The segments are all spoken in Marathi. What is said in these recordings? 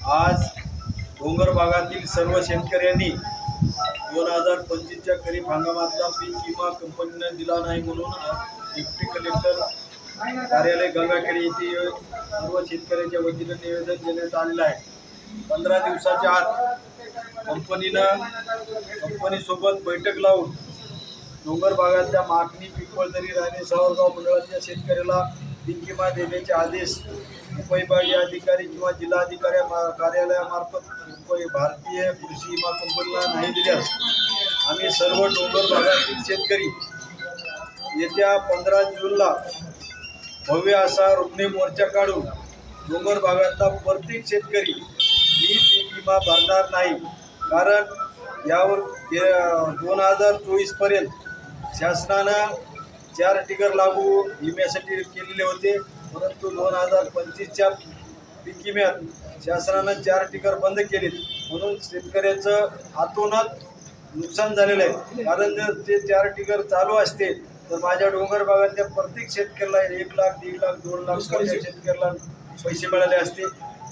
आज डोंगर भागातील सर्व शेतकऱ्यांनी 2025च्या खरीप हंगामातला पीक विमा कंपनीने दिला नाही म्हणून डिप्टी कलेक्टर कार्यालय गंगाखेड येथे सर्व शेतकऱ्यांच्या वतीने निवेदन देण्यात आलेलं आहे। 15 दिवसाच्या आत कंपनीसोबत बैठक लावून डोंगर भागातल्या मागणी पिंपळदरी राणे सावरगाव मंडळाच्या शेतकऱ्याला पीक विमा देण्याचे आदेश उपविभागीय अधिकारी किंवा जिल्हाधिकारी कार्यालयामार्फत भारतीय कृषी विमा कंपनीला नाही दिल्यास आम्ही सर्व डोंगर भागातील शेतकरी येत्या 15 जूनला भव्य असा रुग्ण मोर्चा काढून डोंगर भागातला प्रत्येक शेतकरी ही पीक विमा भरणार नाही। कारण यावर 2024 पर्यंत शासनानं 4 टिगर लागू विम्यासाठी केलेले होते, परंतु 2025च्या पीक विम्यात शासनानं 4 टिगर बंद केले म्हणून शेतकऱ्याचं हातोनात नुकसान झालेलं आहे। कारण जर ते 4 टिगर चालू असते तर माझ्या डोंगर भागातल्या प्रत्येक शेतकऱ्याला 1 लाख, 1.5 लाख, 2 लाख शेतकऱ्याला पैसे मिळाले असते,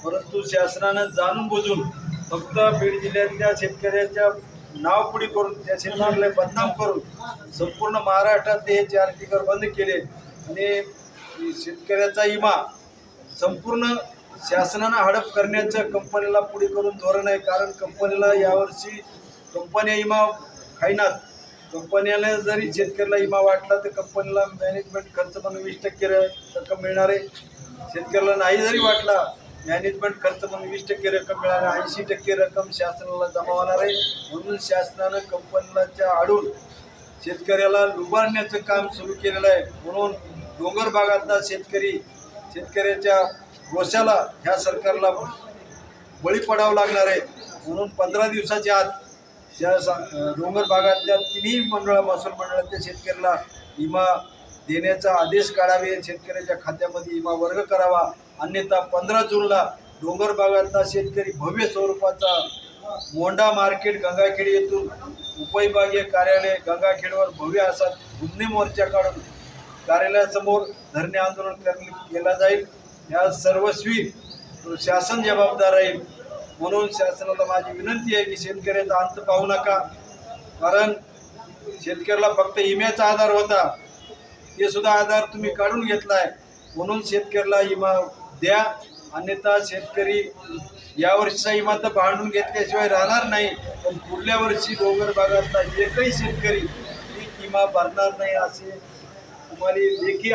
परंतु शासनानं जाणून बुजून फक्त बीड जिल्ह्यातल्या शेतकऱ्याच्या नाव पुढे करून त्या शेतकऱ्याला बदनाम करून संपूर्ण महाराष्ट्रात ते 4 टिगर बंद केले आणि शेतकऱ्याचा विमा संपूर्ण शासनानं हडप करण्याचं कंपनीला पुढे करून धोरण आहे। कारण कंपनीला यावर्षी कंपन्या विमा खाईनात। कंपनीला जरी शेतकऱ्याला विमा वाटला तर कंपनीला मॅनेजमेंट खर्च म्हणून 20% रक्कम मिळणार आहे। शेतकऱ्याला नाही जरी वाटला मॅनेजमेंट खर्च म्हणून 20% रक्कम मिळणार, 80% रक्कम शासनाला जमा होणार आहे। म्हणून शासनानं कंपनीच्या आडून शेतकऱ्याला लुबाडण्याचं काम सुरू केलेलं आहे। म्हणून डोंगर भागातला शेतकऱ्याच्या रोषाला ह्या सरकारला बळी पडावं लागणार आहे। म्हणून 15 दिवसाच्या आत डोंगर भागातल्या 3ही महसूल मंडळाच्या शेतकऱ्याला विमा देण्याचा आदेश काढावे, शेतकऱ्याच्या खात्यामध्ये विमा वर्ग करावा, अन्यथा 15 जूनला डोंगर भागातला शेतकरी भव्य स्वरूपाचा मोंडा मार्केट गंगाखेड येथून उपविभागीय कार्यालय गंगाखेडवर भव्य असा रुग्ण मोर्चा काढून कार्यालयासमोर धरणे आंदोलन केला जाईल। या सर्वस्वी शासन जबाबदार राहील। म्हणून शासनाला माझी विनंती आहे की शेतकऱ्याचा अंत पाहू नका। कारण शेतकऱ्याला फक्त विम्याचा आधार होता, ते सुद्धा आधार तुम्ही काढून घेतला आहे। म्हणून शेतकऱ्याला विमा द्या, अन्यथा शेतकरी यावर्षीचा विमा तर भांडून घेतल्याशिवाय राहणार नाही, पण पुढल्या वर्षी डोंगर भागातला एकही शेतकरी पीक विमा भरणार नाही असे तुम्हाला लेखी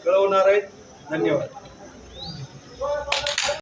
कळवणार आहेत। धन्यवाद।